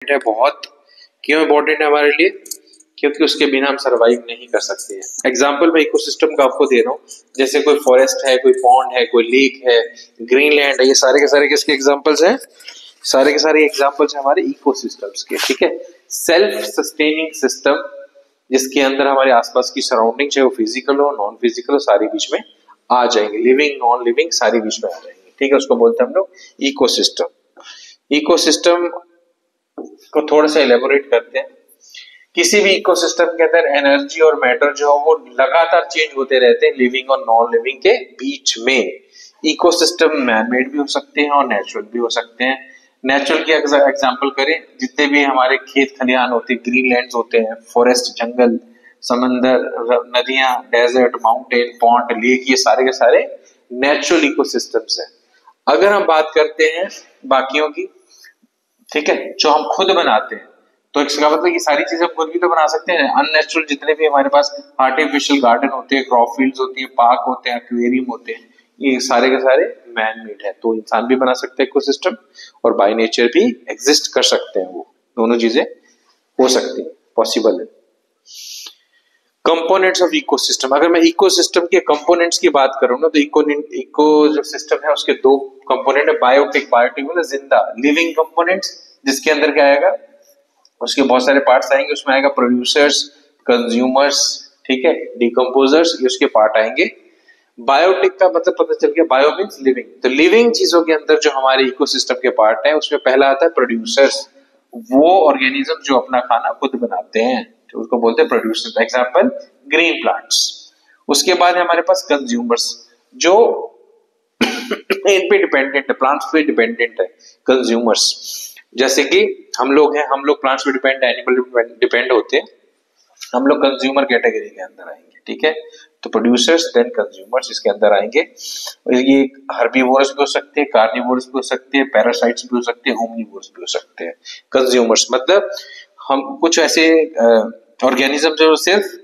है बहुत। क्यों इम्पोर्टेंट है हमारे लिए? क्योंकि उसके बिना हम सरवाइव नहीं कर सकते हैं। एग्जाम्पल मैं इकोसिस्टम का आपको दे रहा हूँ, जैसे कोई फॉरेस्ट है, कोई पॉन्ड है, कोई लेक है, ग्रीनलैंड है, ये सारे के सारे किसके एग्जाम्पल्स हैं? सारे के सारे एग्जाम्पल्स हैं हमारे इकोसिस्टम्स के। ठीक है, सेल्फ सस्टेनिंग सिस्टम जिसके अंदर हमारे आसपास की सराउंडिंग चाहे वो फिजिकल हो नॉन फिजिकल हो सारी बीच में आ जाएंगे, लिविंग नॉन लिविंग सारी बीच में आ जाएंगे। ठीक है, उसको बोलते हैं हम लोग इकोसिस्टम। इकोसिस्टम को थोड़ा सा एलेबोरेट करते हैं। किसी भी इकोसिस्टम के अंदर एनर्जी और मैटर जो है वो लगातार चेंज होते रहते हैं लिविंग और नॉन लिविंग के बीच में। इकोसिस्टम मैनमेड भी हो सकते हैं और नेचुरल भी हो सकते हैं। नेचुरल की एग्जांपल करें, जितने भी हमारे खेत खलिहान होते हैं, ग्रीनलैंड्स होते हैं, फॉरेस्ट, जंगल, समंदर, नदियां, डेजर्ट, माउंटेन, पॉन्ड, लेक, ये सारे के सारे नेचुरल इकोसिस्टम्स हैं। अगर हम बात करते हैं बाकियों की, ठीक है, जो हम खुद बनाते हैं, तो इसका मतलब ये सारी चीजें हम खुद भी तो बना सकते हैं। अननेचुरल जितने भी हमारे पास आर्टिफिशियल गार्डन होते हैं, क्रॉप फील्ड्स होती है, पार्क होते हैं, एक्वेरियम होते हैं, ये सारे के सारे मैन मेड है। तो इंसान भी बना सकते हैं इकोसिस्टम और बाय नेचर भी एग्जिस्ट कर सकते हैं। वो दोनों चीजें हो सकती है, पॉसिबल है। कंपोनेंट्स ऑफ इकोसिस्टम, अगर मैं इकोसिस्टम के कंपोनेंट्स की बात करूं ना, तो इको जो सिस्टम है उसके दो कंपोनेंट है, बायोटिक। बायोटिक मतलब जिंदा, लिविंग कंपोनेंट्स, जिसके अंदर क्या आएगा, उसके बहुत सारे पार्ट्स आएंगे। उसमें आएगा प्रोड्यूसर्स, कंज्यूमर्स, ठीक है, डिकम्पोजर्स, ये उसके पार्ट आएंगे। बायोटिक का मतलब पता चल गया, बायो मीन्स लिविंग। तो लिविंग चीजों के अंदर जो हमारे इकोसिस्टम के पार्ट है, उसमें पहला आता है प्रोड्यूसर्स, वो ऑर्गेनिज्म जो अपना खाना खुद बनाते हैं, तो उसको बोलते हैं प्रोड्यूसर्स। Example green plants. उसके बाद है हमारे पास कंज्यूमर्स, जो इन पे डिपेंडेंट है, प्लांट्स पे डिपेंडेंट है। कंज्यूमर्स जैसे कि हम लोग हैं, हम लोग प्लांट्स पे डिपेंड, एनिमल डिपेंड होते हैं, हम लोग कंज्यूमर कैटेगरी के अंदर आएंगे। ठीक है, तो प्रोड्यूसर्स देन कंज्यूमर्स इसके अंदर आएंगे। ये हर्बीवोरस भी हो सकते हैं, कार्निवोरस भी हो सकते हैं, पैरासाइट्स भी हो सकते हैं, ओमनीवोरस भी हो सकते हैं। कंज्यूमर्स मतलब हम कुछ ऐसे ऑर्गेनिज्म जो सिर्फ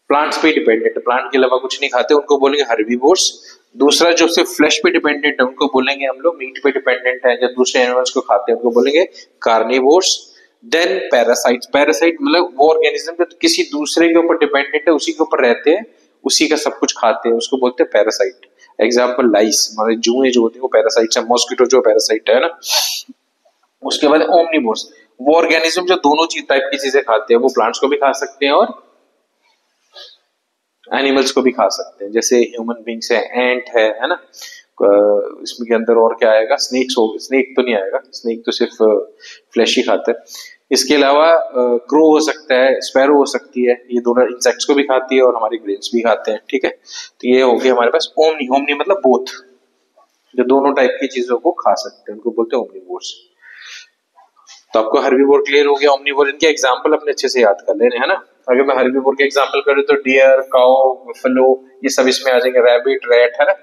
प्लांट्स पे डिपेंडेंट है, प्लांट के अलावा कुछ नहीं खाते, उनको बोलेंगे हर्बीवोर्स। दूसरा जो सिर्फ फ्लैश पे डिपेंडेंट है, उनको बोलेंगे हम लोग मीट पे डिपेंडेंट है, या दूसरे एनिमल्स को खाते हैं, उनको बोलेंगे कार्निवोर्स। देन पैरासाइट्स, पैरासाइट मतलब वो ऑर्गेनिज्म जो किसी दूसरे के ऊपर डिपेंडेंट है, उसी के ऊपर रहते हैं, उसी का सब कुछ खाते हैं, उसको बोलते हैं पैरासाइट। एग्जाम्पल लाइस, मतलब जुएं जो होती है वो पैरासाइट्स है, मॉस्किटो जो पैरासाइट है ना। उसके बाद ओमनीवोर्स, वो ऑर्गेनिज्म जो दोनों चीज टाइप की चीजें खाते हैं, वो प्लांट्स को भी खा सकते हैं और एनिमल्स को भी खा सकते हैं। जैसे ह्यूमन बींग्स है, एंट है ना, इसमें के अंदर और क्या आएगा, स्नेक्स हो, स्नेक तो नहीं आएगा, स्नेक तो सिर्फ फ्लैश ही खाता है। इसके अलावा क्रो हो सकता है, स्पैरो हो सकती है, ये दोनों इंसेक्ट्स को भी खाती है और हमारे ग्रेन्स भी खाते हैं। ठीक है, तो ये हो गया हमारे पास ओमनी। ओमनी मतलब बोथ, जो दोनों टाइप की चीजों को खा सकते हैं, उनको बोलते हैं ओमनीवोर्स। तो आपको हर्बीवोर क्लियर हो गया। ओमनीवोर, इनके एग्जांपल अपने अच्छे से याद कर लेने, है ना। अगर मैं हर्बीवोर के एग्जांपल करूं तो डियर, काउ, बफलो, ये सब इसमें आ जाएंगे, रैबिट, रैट, है ना।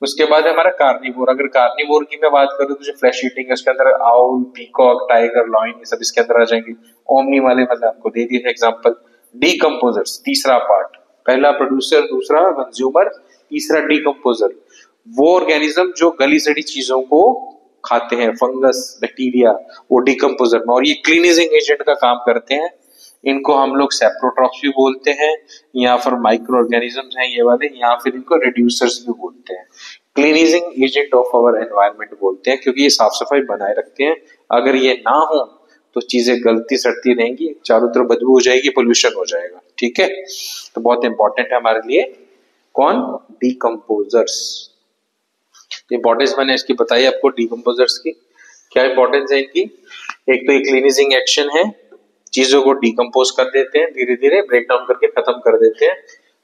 उसके बाद हमारा कार्निवोर। अगर कार्निवोर की मैं बात करूं तो जो फ्लैश ईटिंग है, उसके अंदर आउल, पीकॉक, टाइगर, लॉइन, ये सब इसके अंदर आ जाएंगे। ओमनी वाले मतलब आपको दे दिए एग्जांपल। डीकंपोजर्स, तीसरा पार्ट, पहला प्रोड्यूसर, दूसरा कंज्यूमर, तीसरा डीकंपोजर, वो ऑर्गेनिज्म जो गली सड़ी चीजों को खाते हैं, फंगस, बैक्टीरिया, वो डीकंपोजर में, और ये क्लीनिजिंग एजेंट का काम करते हैं। इनको हम लोग सेप्रोट्रॉप्स भी बोलते हैं, या फिर माइक्रो ऑर्गेनिजम्स हैं ये वाले, या फिर इनको रिड्यूसर्स भी बोलते हैं। क्लीनिजिंग एजेंट ऑफ आवर एनवायरनमेंट बोलते हैं, क्योंकि ये साफ सफाई बनाए रखते हैं। अगर ये ना हो तो चीजें गलती सड़ती रहेंगी, चारों तरफ बदबू हो जाएगी, पोल्यूशन हो जाएगा। ठीक है, तो बहुत इंपॉर्टेंट है हमारे लिए कौन, डीकंपोजर्स। इंपॉर्टेंस मैंने इसकी बताई आपको, डीकंपोजर्स की क्या इंपॉर्टेंस है इनकी। एक तो ये क्लीनिजिंग एक्शन है, चीजों को डीकंपोज कर देते हैं, धीरे धीरे ब्रेक डाउन करके खत्म कर देते हैं,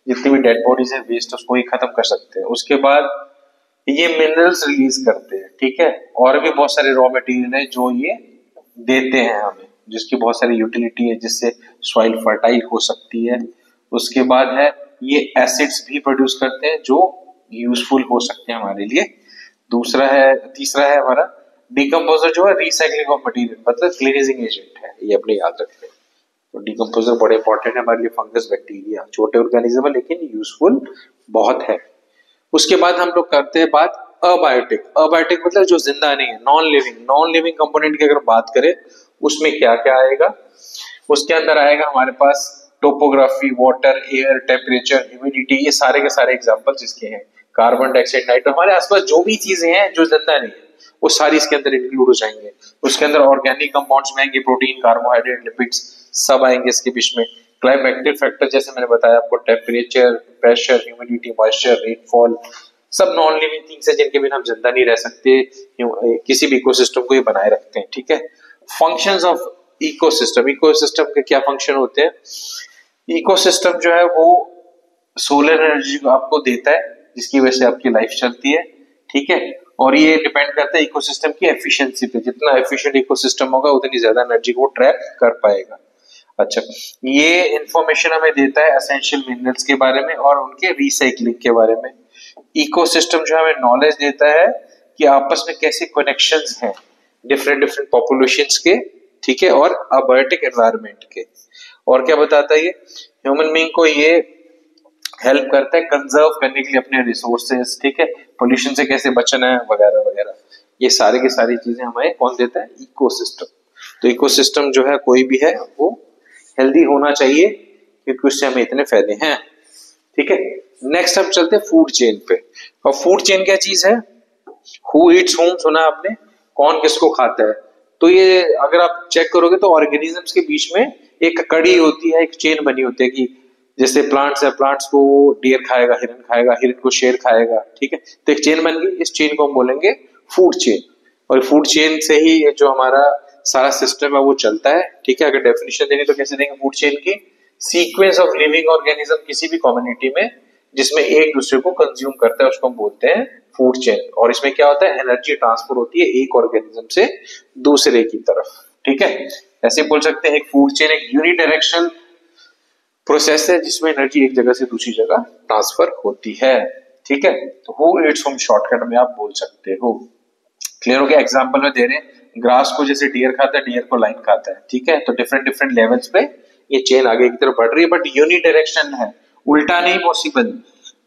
जितनी भी डेड बॉडीज है, वेस्ट, उसको ही खत्म कर सकते हैं। उसके बाद ये मिनरल्स रिलीज करते हैं, ठीक है, और भी बहुत सारे रॉ मटेरियल है जो ये देते हैं हमें, जिसकी बहुत सारी यूटिलिटी है, जिससे सॉइल फर्टाइल हो सकती है। उसके बाद है ये एसिड्स भी प्रोड्यूस करते हैं जो यूजफुल हो सकते हैं हमारे लिए। दूसरा है, तीसरा है हमारा डीकंपोजर, जो है रिसाइकलिंग ऑफ मटेरियल, मतलब क्लीनिजिंग एजेंट है, ये अपने याद रखते हैं। तो डीकंपोजर बड़े इंपॉर्टेंट है हमारे लिए। फंगस, बैक्टीरिया, छोटे ऑर्गेनिज्म है लेकिन यूजफुल बहुत है। उसके बाद हम लोग करते हैं बात अबायोटिक, अबायोटिक मतलब जो जिंदा नहीं है, non living, non living component की अगर बात करें उसमें क्या क्या आएगा, उसके अंदर आएगा हमारे पास topography, water, air, temperature, humidity, ये सारे के सारे एग्जांपल्स इसके हैं। कार्बन डाइऑक्साइड, नाइट्रोजन, हमारे आसपास जो भी चीजें हैं जो जिंदा नहीं है वो सारी इसके अंदर इंक्लूड हो जाएंगे। उसके अंदर ऑर्गेनिक कंपाउंड्स में आएंगे, प्रोटीन, कार्बोहाइड्रेट, लिपिड्स सब आएंगे इसके बीच में। क्लाइमेटिक फैक्टर जैसे मैंने बताया आपको, temperature, pressure, humidity, moisture, rainfall, सब नॉन लिविंग थिंग्स है जिनके बिना हम जिंदा नहीं रह सकते, किसी भी इकोसिस्टम को ये बनाए रखते हैं। ठीक है, फंक्शंस ऑफ इकोसिस्टम, इकोसिस्टम के क्या फंक्शन होते हैं? इकोसिस्टम जो है वो सोलर एनर्जी को आपको देता है जिसकी वजह से आपकी लाइफ चलती है। ठीक है, और ये डिपेंड करता है इकोसिस्टम की एफिशिएंसी पे, जितना एफिशिएंट इकोसिस्टम होगा उतनी ज्यादा एनर्जी को ट्रैप कर पाएगा। अच्छा, ये इंफॉर्मेशन हमें देता है एसेंशियल मिनरल्स के बारे में और उनके रिसाइकलिंग के बारे में। इकोसिस्टम जो हमें नॉलेज देता है कि आपस में कैसे कनेक्शंस हैं डिफरेंट डिफरेंट पॉपुलेशंस के, ठीक है, और अबायोटिक एनवायरनमेंट के। और क्या बताता है ये? ह्यूमन बीइंग को ये हेल्प करता है कंजर्व करने के लिए अपने रिसोर्सेज, ठीक है, पोल्यूशन से कैसे बचना है वगैरह वगैरह, ये सारे की सारी चीजें हमें कौन देता है? इकोसिस्टम। तो इकोसिस्टम जो है कोई भी है वो हेल्दी होना चाहिए क्योंकि उससे हमें इतने फायदे हैं। ठीक है, नेक्स्ट हम चलते हैं फूड चेन पे। और फूड चेन क्या चीज है? हु ईट्स होम सुना आपने, कौन किसको खाता है। तो ये अगर आप चेक करोगे तो ऑर्गेनिजम्स के बीच में एक कड़ी होती है, एक चेन बनी होती है कि जैसे प्लांट्स है, प्लांट्स को डियर खाएगा, हिरन खाएगा, हिरन को शेर खाएगा। ठीक है, तो एक चेन बन गई, इस चेन को हम बोलेंगे फूड चेन। और फूड चेन से ही जो हमारा सारा सिस्टम है वो चलता है। ठीक है, अगर डेफिनेशन देंगे तो कैसे देंगे फूड चेन की? सीक्वेंस ऑफ लिविंग ऑर्गेनिज्म किसी भी कम्युनिटी में जिसमें एक दूसरे को कंज्यूम करता है उसको हम बोलते हैं फूड चेन। और इसमें क्या होता है? एनर्जी ट्रांसफर होती है एक ऑर्गेनिज्म से दूसरे की तरफ। ठीक है, ऐसे बोल सकते हैं एक फूड चेन एक यूनिडायरेक्शनल प्रोसेस है जिसमें एनर्जी एक जगह से दूसरी जगह ट्रांसफर होती है। ठीक है, तो हु ईट्स होम शॉर्टकट में आप बोल सकते हो। क्लियर हो गया? एग्जांपल में दे रहे हैं, ग्रास को जैसे डियर खाता है, डियर को लाइन खाता है। ठीक है, तो डिफरेंट डिफरेंट लेवल्स पे ये चेन आगे की तरफ बढ़ रही है, बट यूनिडायरेक्शन है, उल्टा नहीं पॉसिबल।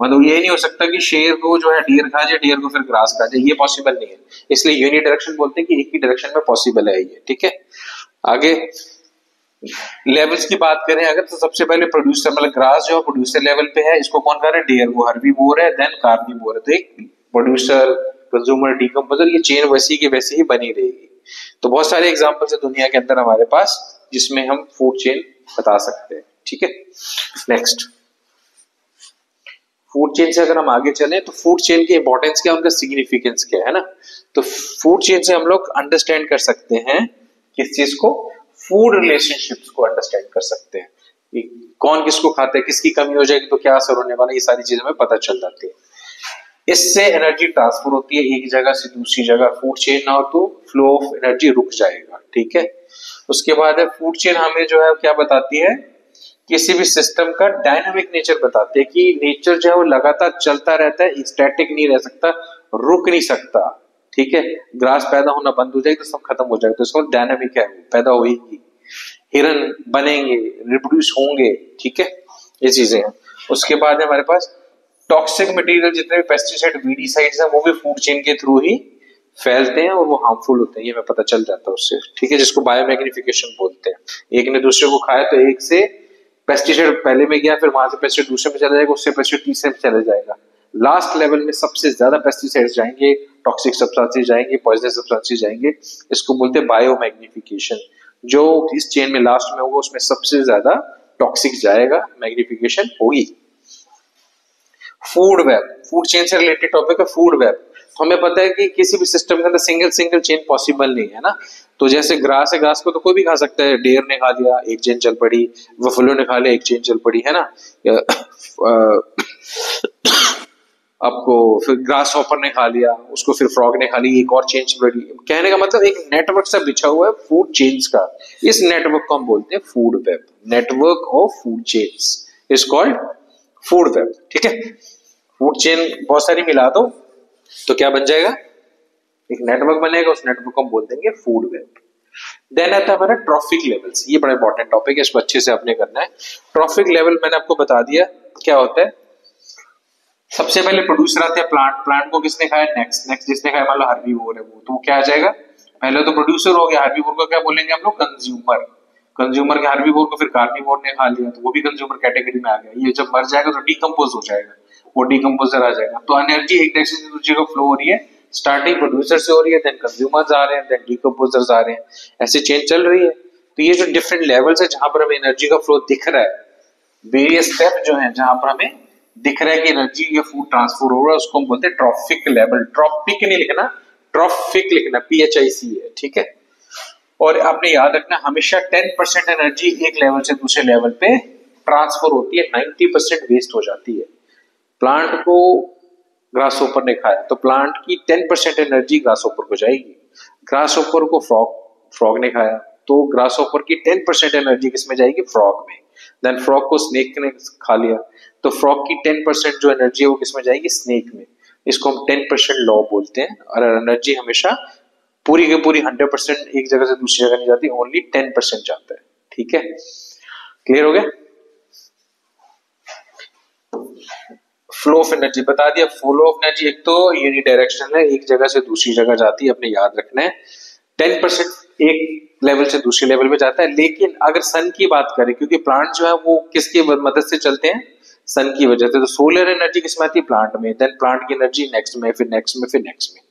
मतलब ये नहीं हो सकता कि शेर को जो है डियर खा जाए, डियर को फिर ग्रास खा जाए, ये पॉसिबल नहीं है। इसलिए यूनिडायरेक्शन बोलते हैं कि एक ही डायरेक्शन में पॉसिबल है ये। ठीक है, आगे लेवल्स की बात करें अगर, तो सबसे पहले प्रोड्यूसर, मतलब ग्रास जो प्रोड्यूसर लेवल पे है, इसको कौन खा रहा है? डियर को हर्बीवोर है, देन कार्निवोर है। तो एक प्रोड्यूसर, कंज्यूमर, डीकंपोजर, ये चेन वैसी की वैसी ही बनी रहेगी। तो बहुत सारे एग्जांपल्स है दुनिया के अंदर हमारे पास जिसमें हम फूड चेन बता सकते हैं। ठीक है, नेक्स्ट फूड चेन से अगर हम आगे चलें तो फूड चेन की इंपॉर्टेंस क्या, उनका सिग्निफिकेंस क्या है ना। तो फूड चेन से हम लोग अंडरस्टैंड कर सकते हैं किस चीज को? फूड रिलेशनशिप्स को अंडरस्टैंड कर सकते हैं कि कौन किसको खाता है, किसकी कमी हो जाएगी तो क्या असर होने वाला, ये सारी चीजें हमें पता चल जाती है। इससे एनर्जी ट्रांसफर होती है एक जगह से दूसरी जगह। फूड चेन ना हो तो फ्लो ऑफ एनर्जी रुक जाएगा। ठीक है, उसके बाद है फूड चेन हमें जो है क्या बताती है? किसी भी सिस्टम का डायनामिक नेचर बताते हैं कि नेचर जो है वो लगातार चलता रहता है, स्टैटिक नहीं रह सकता, रुक नहीं सकता। ठीक है, ग्रास पैदा होना बंद हो जाएगी तो सब खत्म हो जाएगा, तो इसको डायनामिक है, पैदा होगी, हिरन बनेंगे, रिप्रोड्यूस होंगे। ठीक है, ये चीजें हैं। उसके बाद है हमारे पास टॉक्सिक मटेरियल, जितने भी पेस्टिसाइड, वीडीसाइड्स हैं, वो भी फूड चेन के थ्रू ही फैलते हैं और वो हार्मफुल होते हैं, ये हमें पता चल जाता है उससे। ठीक है, जिसको बायोमैग्निफिकेशन बोलते हैं। एक ने दूसरे को खाया तो एक से पेस्टिसाइड पहले में गया, फिर वहां से पेस्टिसाइड दूसरे में चला जाएगा, उससे पेस्टिसाइड तीसरे में चला जाएगा, लास्ट लेवल में सबसे ज्यादा पेस्टिसाइड्स जाएंगे, टॉक्सिक सब्सटेंसेस जाएंगे, पॉइजनस सब्सटेंसेस जाएंगे। इसको बोलते हैं बायोमैग्निफिकेशन। जो इस चेन में लास्ट में होगा उसमें सबसे ज्यादा टॉक्सिक जाएगा, मैग्निफिकेशन होगी। फूड वेब, फूड चेन से रिलेटेड टॉपिक है फूड वेब। तो हमें पता है कि किसी भी सिस्टम के अंदर सिंगल चेन पॉसिबल नहीं है ना। तो जैसे ग्रास है, ग्रास को तो कोई भी खा सकता है, डेयर ने खा लिया एक चेन चल पड़ी, बफेलो ने खा लिया एक चेन चल पड़ी, है ना। आपको फिर ग्रास हॉपर ने खा लिया, उसको फिर फ्रॉग ने खा ली, एक और चेन चल पड़ी। कहने का मतलब एक नेटवर्क सा बिछा हुआ है फूड चेन्स का, इस नेटवर्क को हम बोलते हैं food web. Network of food chains is called food web. ठीक है, फूड चेन बहुत सारी मिला दो तो क्या बन जाएगा? एक नेटवर्क बनेगा, उस नेटवर्क को हम बोल देंगे फूड वेब। देन आता है हमारा ट्रॉफिक लेवल्स। ये बड़ा इंपॉर्टेंट टॉपिक है, इसको अच्छे से आपने करना है। ट्रॉफिक लेवल मैंने आपको बता दिया क्या होता है। सबसे पहले प्रोड्यूसर आते हैं प्लांट, प्लांट को किसने खाया, नेक्स्ट, नेक्स्ट जिसने खाया मान लो हर्बीवोर है वो, तो क्या आ जाएगा, पहले तो प्रोड्यूसर हो गया, हर्बीवोर को क्या बोलेंगे हम लोग, कंज्यूमर, कंज्यूमर के हर्बीवोर को फिर कार्निवोर ने खा लिया तो वो भी कंज्यूमर कैटेगरी में आ गया। ये जब मर जाएगा तो डिकम्पोज हो जाएगा, वो डिकम्पोजर आ जाएगा। तो एनर्जी एक जगह से दूसरी जगह फ्लो हो रही है, स्टार्टिंग प्रोड्यूसर से हो रही है, देन कंज्यूमर्स आ रहे हैं, देन डिकम्पोजर्स आ रहे हैं, ऐसे चेंज चल रही है। तो ये जो डिफरेंट लेवल्स है जहां पर हमें एनर्जी का फ्लो दिख रहा है, वेरियस स्टेप जो है जहां पर हमें दिख रहा है कि एनर्जी या फूड ट्रांसफर हो रहा है, उसको हम बोलते हैं ट्रॉफिक लेवल। ट्रॉपिक नहीं लिखना, ट्रॉफिक लिखना, PHIC है, ठीक है। और आपने याद रखना हमेशा 10% एनर्जी एक लेवल से दूसरे लेवल पे ट्रांसफर होती है, 90% वेस्ट हो जाती है। प्लांट को ग्रासहोपर ने खाया तो प्लांट की 10% एनर्जी ग्रासहोपर को जाएगी, ग्रासहोपर को फ्रॉग ने खाया तो ग्रासहोपर की 10% एनर्जी किसमें जाएगी, फ्रॉग में। देन फ्रॉग को स्नेक ने खा लिया तो फ्रॉग की 10% जो एनर्जी है वो किसमें जाएगी, स्नेक में। इसको हम 10% लॉ बोलते हैं। और एनर्जी हमेशा पूरी की पूरी 100% एक जगह से दूसरी जगह नहीं जाती, ओनली 10% जाता है, ठीक है। क्लियर हो गया। फ्लो ऑफ एनर्जी बता दिया। फ्लो ऑफ एनर्जी एक तो यूनिडायरेक्शनल है, एक जगह से दूसरी जगह जाती है, अपने याद रखना है। 10% एक लेवल से दूसरे लेवल में जाता है। लेकिन अगर सन की बात करें, क्योंकि प्लांट जो है वो किसकी मदद से चलते हैं, सन की वजह से, तो सोलर एनर्जी किसमें आती है, प्लांट में, देन प्लांट की एनर्जी नेक्स्ट में, फिर नेक्स्ट में, फिर नेक्स्ट में।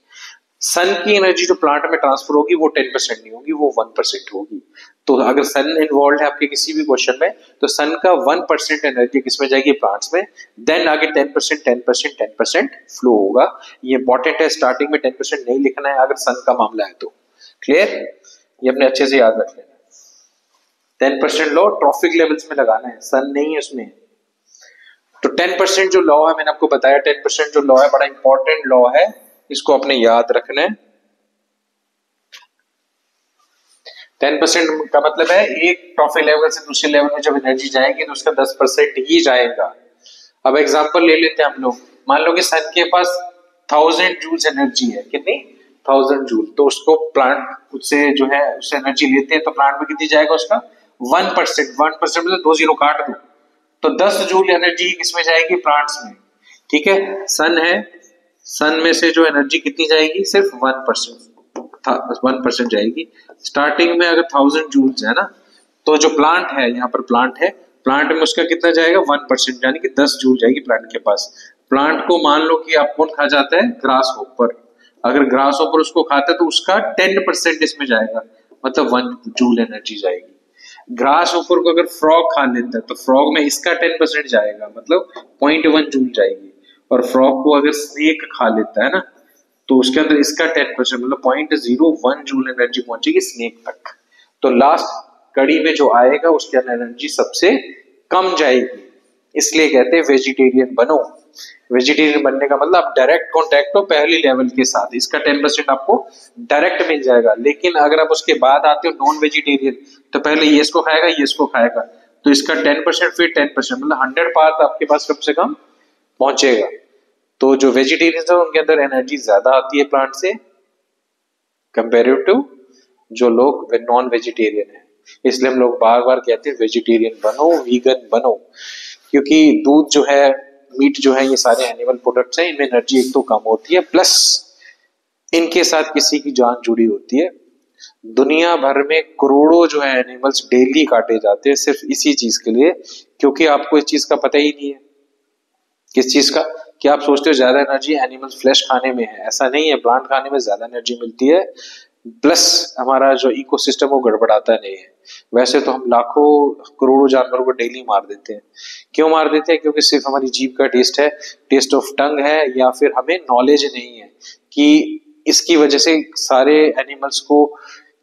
सन की एनर्जी जो प्लांट में ट्रांसफर होगी वो 10% नहीं होगी, वो 1% होगी। तो अगर सन इन्वॉल्व है आपके किसी भी क्वेश्चन में तो सन का 1% एनर्जी किसमें जाएगी, प्लांट्स में। देन आगे 10% 10% 10% फ्लो होगा। ये इंपॉर्टेंट है, स्टार्टिंग में 10% नहीं लिखना है अगर सन का मामला है तो। क्लियर, ये अपने अच्छे से याद रख लेना। 10% लॉ ट्रॉफिक लेवल्स में लगाना है, सन नहीं है उसमें। तो 10% जो लॉ है मैंने आपको बताया, 10% जो लॉ है बड़ा इंपॉर्टेंट लॉ है, इसको अपने याद रखना है। 10% का मतलब है एक ट्रॉफिक लेवल से दूसरे लेवल में जब एनर्जी जाएगी तो उसका 10% ही जाएगा। अब एग्जांपल ले लेते हैं हम लोग, मान लो कि सन के पास 1000 जूल्स एनर्जी है, कितनी, 1000 जूल। तो उसको प्लांट उससे जो है उससे एनर्जी लेते हैं तो प्लांट में कितनी जाएगा उसका 1%। 1% मतलब 2 जीरो काट दो तो 10 जूल एनर्जी किसमें जाएगी, प्लांट्स में, ठीक है। सन है, सन में से जो एनर्जी कितनी जाएगी, सिर्फ 1% जाएगी। स्टार्टिंग में अगर 1000 जूल्स है ना, तो जो प्लांट है, यहाँ पर प्लांट है, प्लांट में उसका कितना जाएगा 1%, यानी कि 10 जूल जाएगी प्लांट के पास। प्लांट को मान लो कि आप कौन खा जाता है, ग्रास होपर। अगर ग्रास होपर उसको खाता है तो उसका 10% इसमें जाएगा, मतलब 1 जूल एनर्जी जाएगी। ग्रास होपर को अगर फ्रॉग खा लेता है तो फ्रॉग में इसका 10% जाएगा, मतलब 0.1 जूल जाएगी। और फ्रॉग को अगर स्नेक खा लेता है ना तो उसके अंदर इसका 10% मतलब 0.01 जूल एनर्जी पहुंचेगी स्नेक तक। तो लास्ट कड़ी में जो आएगा उसके अंदर एनर्जी सबसे कम जाएगी, इसलिए कहते हैं वेजिटेरियन बनो। वेजिटेरियन बनने का मतलब आप डायरेक्ट कॉन्टेक्ट हो पहली लेवल के साथ, इसका 10% आपको डायरेक्ट मिल जाएगा। लेकिन अगर आप उसके बाद आते हो नॉन वेजिटेरियन तो पहले ये इसको खाएगा, ये इसको खाएगा, तो इसका 10% फिर 10% मतलब 100 पार्ट आपके पास कम से कम पहुंचेगा। तो जो वेजिटेरियंस है उनके अंदर एनर्जी ज्यादा आती है प्लांट से कंपेरेटिव टू जो लोग नॉन वेजिटेरियन है। इसलिए हम लोग बार बार कहते हैं वेजिटेरियन बनो, वीगन बनो, क्योंकि दूध जो है, मीट जो है, ये सारे एनिमल प्रोडक्ट्स हैं, इनमें एनर्जी एक तो कम होती है, प्लस इनके साथ किसी की जान जुड़ी होती है। दुनिया भर में करोड़ों जो है एनिमल्स डेली काटे जाते हैं सिर्फ इसी चीज के लिए, क्योंकि आपको इस चीज का पता ही नहीं है। किस चीज का, कि आप सोचते हो ज्यादा एनर्जी एनिमल फ्लैश खाने में है, ऐसा नहीं है। प्लांट खाने में ज्यादा एनर्जी मिलती है, प्लस हमारा जो इकोसिस्टम वो गड़बड़ाता नहीं है। वैसे तो हम लाखों करोड़ों जानवरों को डेली मार देते हैं। क्यों मार देते हैं, क्योंकि सिर्फ हमारी जीभ का टेस्ट है, टेस्ट ऑफ टंग है, या फिर हमें नॉलेज नहीं है कि इसकी वजह से सारे एनिमल्स को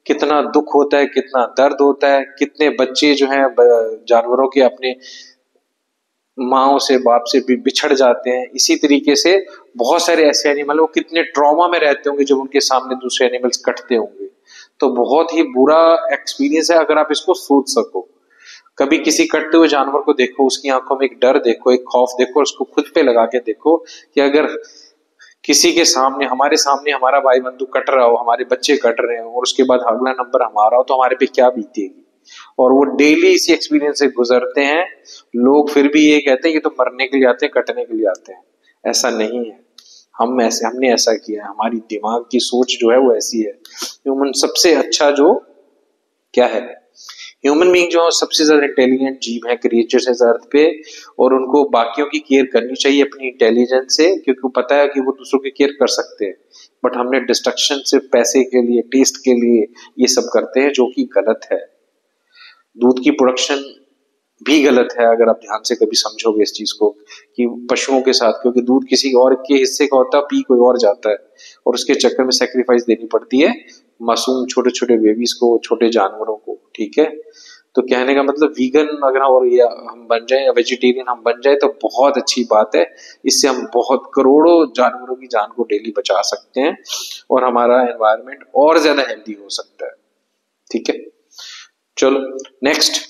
कितना दुख होता है, कितना दर्द होता है, कितने बच्चे जो हैं जानवरों के अपने माओ से, बाप से भी बिछड़ जाते हैं। इसी तरीके से बहुत सारे ऐसे एनिमल वो कितने ट्रॉमा में रहते होंगे जब उनके सामने दूसरे एनिमल्स कटते होंगे। तो बहुत ही बुरा एक्सपीरियंस है अगर आप इसको सोच सको। कभी किसी कटते हुए जानवर को देखो, उसकी आंखों में एक डर देखो, एक खौफ देखो, उसको खुद पे लगा के देखो कि अगर किसी के सामने, हमारे सामने हमारा भाई बंधु कट रहा हो, हमारे बच्चे कट रहे हो और उसके बाद अगला नंबर हमारा हो तो हमारे पे क्या बीतेगी। और वो डेली इसी एक्सपीरियंस से गुजरते हैं। लोग फिर भी ये कहते हैं कि तो मरने के लिए आते हैं, कटने के लिए आते हैं। ऐसा नहीं है। हमने ऐसा किया है, हमारी दिमाग की सोच जो है वो ऐसी है। ह्यूमन सबसे अच्छा जो क्या है, ह्यूमन बीइंग जो सबसे ज्यादा इंटेलिजेंट जीव है, क्रिएचर्स है अर्थ पे, और उनको बाकियों की केयर करनी चाहिए अपनी इंटेलिजेंस से, क्योंकि वो पता है कि वो दूसरों की केयर कर सकते हैं। बट हमने डिस्ट्रक्शन सिर्फ पैसे के लिए, टेस्ट के लिए ये सब करते हैं, जो कि गलत है। दूध की प्रोडक्शन भी गलत है अगर आप ध्यान से कभी समझोगे इस चीज को, कि पशुओं के साथ, क्योंकि दूध किसी और के हिस्से का होता है, पी कोई और जाता है, और उसके चक्कर में सेक्रीफाइस देनी पड़ती है मासूम छोटे छोटे बेबीज को, छोटे जानवरों को। ठीक है, तो कहने का मतलब वीगन अगर हम बन जाए या वेजिटेरियन हम बन जाए तो बहुत अच्छी बात है। इससे हम बहुत करोड़ों जानवरों की जान को डेली बचा सकते हैं और हमारा एनवायरनमेंट और ज्यादा हेल्दी हो सकता है। ठीक है, चलो नेक्स्ट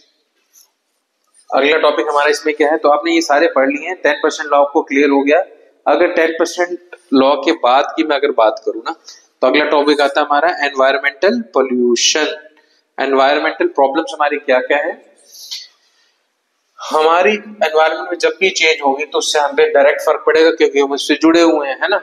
अगला टॉपिक हमारा इसमें क्या है। तो आपने ये सारे पढ़ लिए हैं, 10% लॉ आपको क्लियर हो गया। अगर 10% लॉ के बाद की मैं अगर बात करूं ना, तो अगला टॉपिक आता है हमारा एनवायरमेंटल पोल्यूशन। एनवायरमेंटल प्रॉब्लम्स हमारी क्या क्या है। हमारी एनवायरमेंट में जब भी चेंज होगी तो उससे हम पे डायरेक्ट फर्क पड़ेगा, क्योंकि हम उससे जुड़े हुए हैं, है ना।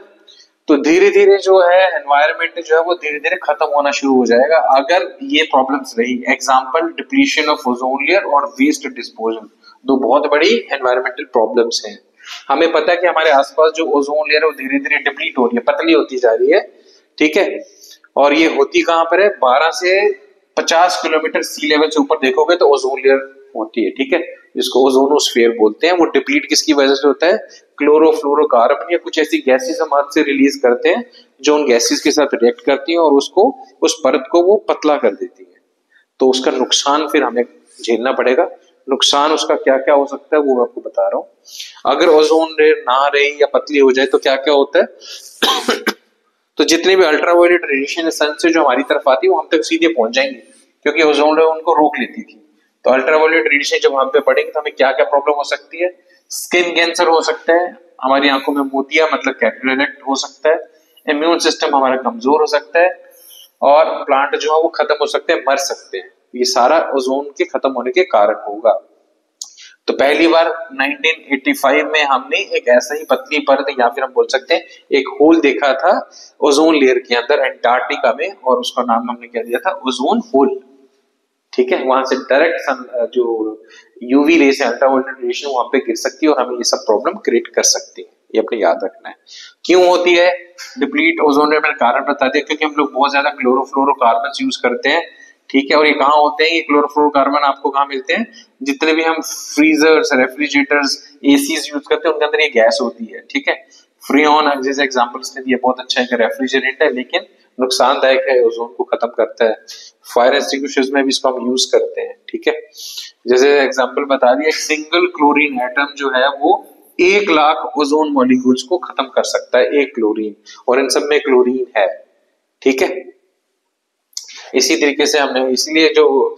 तो धीरे धीरे जो है एनवायरमेंट जो है वो धीरे धीरे खत्म होना शुरू हो जाएगा अगर ये प्रॉब्लम्स रही। Example depletion of ozone layer और वेस्ट डिस्पोजल, दो बहुत बड़ी एनवायरमेंटल प्रॉब्लम्स हैं। हमें पता है कि हमारे आसपास जो ओजोन लेयर है वो धीरे धीरे डिप्लीट हो रही है, पतली होती जा रही है। ठीक है, और ये होती कहां पर है, 12 से 50 किलोमीटर सी लेवल से ऊपर देखोगे तो ओजोन लेयर होती है। ठीक है, जिसको ओजोनोस्फीयर बोलते हैं। वो डिप्लीट किसकी वजह से होता है, क्लोरोफ्लोरोकार्बन या कुछ ऐसी गैसेस हम अर्थ से रिलीज करते हैं जो उन गैसेस के साथ रिएक्ट करती हैं और उसको, उस परत को वो पतला कर देती है। तो उसका नुकसान फिर हमें झेलना पड़ेगा। नुकसान उसका क्या क्या हो सकता है वो मैं आपको बता रहा हूं। अगर ओजोन लेयर ना रही या पतली हो जाए तो क्या क्या होता है तो जितने भी अल्ट्रावायलेट रेडिएशन सन से जो हमारी तरफ आती है वो हम तक सीधे पहुंच जाएंगे, क्योंकि ओजोन लेयर उनको रोक लेती थी। तो अल्ट्रावायलेट रेडिएशन जब हम पे पड़ेंगे तो हमें क्या क्या प्रॉब्लम हो सकती है, स्किन कैंसर हो सकता है, हमारी आंखों में मोतिया मतलब कैटरेक्ट हो सकता है, इम्यून सिस्टम हमारा कमजोर हो सकता है, और प्लांट जो है वो खत्म हो सकते हैं, मर सकते हैं। ये सारा ओजोन के खत्म होने के कारण होगा। तो पहली बार 1985 में हमने एक ऐसा ही पतली परत या फिर हम बोल सकते हैं एक होल देखा था ओजोन लेयर के अंदर अंटार्कटिका में, और उसका नाम हमने क्या दिया था, ओजोन होल। ठीक है, वहां से डायरेक्ट जो यूवी रेस है, अल्ट्रावायलेट रेडिएशन वहां पे गिर सकती है और हमें ये सब प्रॉब्लम क्रिएट कर सकती है। ये अपने याद रखना है। क्यों होती है डिप्लीट ओजोन लेयर, मैंने कारण बता दिया, क्योंकि हम लोग बहुत ज्यादा क्लोरोफ्लोरोकार्बन यूज करते हैं। ठीक है, और ये कहाँ होते हैं, ये क्लोरोफ्लोरोकार्बन आपको कहाँ मिलते हैं, जितने भी हम फ्रीजर्स, रेफ्रिजरेटर्स, एसीज यूज करते हैं उनके अंदर ये गैस होती है। ठीक है, फ्रीऑन जैसे एग्जांपल इसने दिया, बहुत अच्छा है, रेफ्रिजरेंट है लेकिन नुकसानदायक है, ओजोन को खत्म करता है। फायर एक्सटिंग्विशर्स में भी इसको हम यूज करते हैं। ठीक है, जैसे एग्जांपल बता दिया, सिंगल क्लोरीन एटम जो है वो 1 लाख ओजोन मॉलिक्यूल्स को खत्म कर सकता है, एक क्लोरीन, और इन सब में क्लोरीन है। ठीक है, इसी तरीके से हमने, इसलिए जो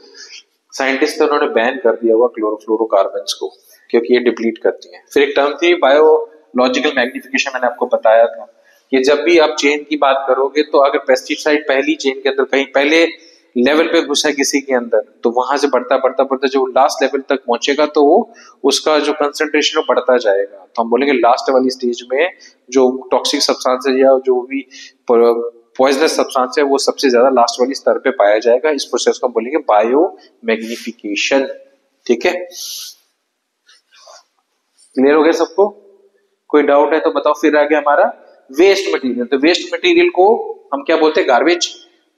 साइंटिस्ट थे उन्होंने बैन कर दिया हुआ क्लोरोफ्लोरोकार्बन्स को, क्योंकि ये डिप्लीट करती हैं। फिर एक टर्म थी बायोलॉजिकल मैग्निफिकेशन, मैंने आपको बताया था कि जब भी आप चेन की बात करोगे तो अगर पेस्टिसाइड पहली चेन के अंदर कहीं पहले लेवल पे घुसा किसी के अंदर, तो वहां से बढ़ता बढ़ता बढ़ता जो लास्ट लेवल तक पहुंचेगा तो वो उसका जो कंसंट्रेशन बढ़ता जाएगा। तो हम बोलेंगे लास्ट वाली स्टेज में जो टॉक्सिक सब्सटेंस या जो भी पॉइजनस सब्सटेंस है वो सबसे ज्यादा लास्ट वाली स्तर पे पाया जाएगा। इस प्रोसेस को हम बोलेंगे बायो मैग्निफिकेशन। ठीक है, क्लियर हो गया सबको, कोई डाउट है तो बताओ। फिर आ गया हमारा वेस्ट मटेरियल। तो वेस्ट मटेरियल को हम क्या बोलते हैं, गार्बेज।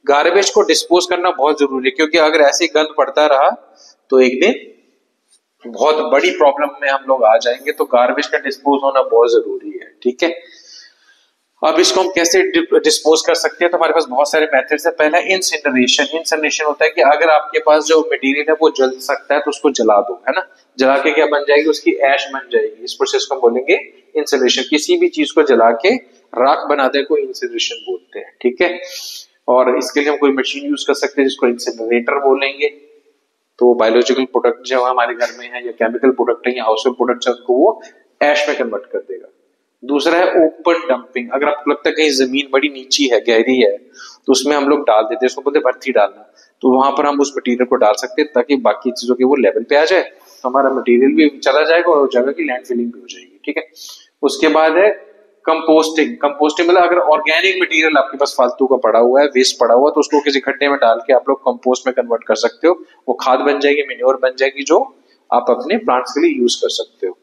गार्बेज को डिस्पोज करना बहुत जरूरी है, क्योंकि अगर ऐसे गंद पड़ता रहा तो एक दिन बहुत बड़ी प्रॉब्लम में हम लोग आ जाएंगे। तो गार्बेज का डिस्पोज होना बहुत जरूरी है। ठीक है, अब इसको हम कैसे डिस्पोज कर सकते हैं, तो हमारे पास बहुत सारे मेथड्स है। पहला इंसिनरेशन। इंसिनरेशन होता है कि अगर आपके पास जो मटेरियल है वो जल सकता है तो उसको जला दो, है ना। जला के क्या बन जाएगी, उसकी ऐश बन जाएगी। इस प्रोसेस को हम बोलेंगे इंसिनरेशन। किसी भी चीज को जला के राख बना दे को इंसिनरेशन बोलते हैं। ठीक है, और इसके लिए हम कोई मशीन यूज कर सकते हैं जिसको इंसिनरेटर बोलेंगे। तो बायोलॉजिकल प्रोडक्ट जो हमारे घर में है या केमिकल प्रोडक्ट है या हाउसहोल्ड प्रोडक्ट है उसको वो ऐश में कन्वर्ट कर देगा। दूसरा है ओपन डंपिंग। अगर आपको लगता है कहीं जमीन बड़ी नीची है, गहरी है, तो उसमें हम लोग डाल देते हैं, उसको बोलते हैं भर्ती डालना। तो वहां पर हम उस मटेरियल को डाल सकते हैं ताकि बाकी चीजों के वो लेवल पे आ जाए, तो हमारा मटेरियल भी चला जाएगा और जगह की लैंड फिलिंग भी हो जाएगी। ठीक है, उसके बाद है कंपोस्टिंग। कंपोस्टिंग मतलब अगर ऑर्गेनिक मटेरियल आपके पास फालतू का पड़ा हुआ है, वेस्ट पड़ा हुआ है, तो उसको किसी खड्डे में डाल के आप लोग कंपोस्ट में कन्वर्ट कर सकते हो। वो खाद बन जाएगी, मेन्योर बन जाएगी, जो आप अपने प्लांट्स के लिए यूज कर सकते हो।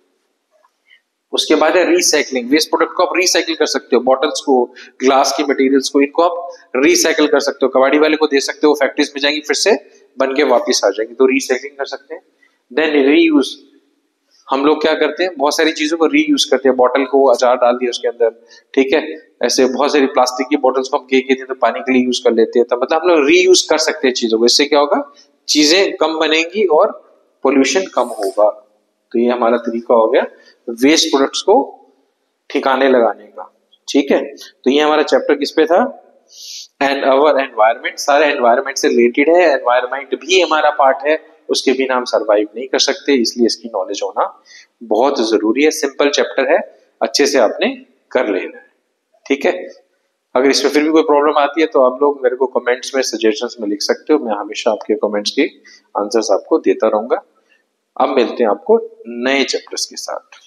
उसके बाद है रिसाइकलिंग। वेस्ट प्रोडक्ट को आप रिसाइकिल कर सकते हो, बॉटल्स को, ग्लास की मटेरियल्स को, इनको आप रिसाइकिल कर सकते हो, कबाड़ी वाले को दे सकते हो, फैक्ट्रीज में जाएंगी, फिर से बन के वापस आ जाएंगी, तो रिसाइकलिंग कर सकते हैं। Then reuse. हम लोग क्या करते हैं, बहुत सारी चीजों को रीयूज करते हैं। बॉटल को अचार डाल दिया उसके अंदर, ठीक है, ऐसे बहुत सारी प्लास्टिक की बॉटल्स को हम केक देते हैं तो पानी के लिए यूज कर लेते हैं। तो मतलब हम लोग रीयूज कर सकते हैं चीजों को। इससे क्या होगा, चीजें कम बनेंगी और पोल्यूशन कम होगा। तो ये हमारा तरीका हो गया वेस्ट प्रोडक्ट्स को ठिकाने लगाने का। ठीक है, तो ये हमारा चैप्टर किस पे था, एंड अवर एनवायरमेंट। सारे एनवायरमेंट से रिलेटेड है, एनवायरमेंट भी हमारा पार्ट है, उसके बिना हम सरवाइव नहीं कर सकते, इसलिए इसकी नॉलेज होना बहुत जरूरी है। सिंपल चैप्टर है, अच्छे से आपने कर लेना है। ठीक है, अगर इसमें फिर भी कोई प्रॉब्लम आती है तो आप लोग मेरे को कमेंट्स में, सजेशंस में लिख सकते हो। मैं हमेशा आपके कमेंट्स के आंसर्स आपको देता रहूंगा। अब मिलते हैं आपको नए चैप्टर्स के साथ।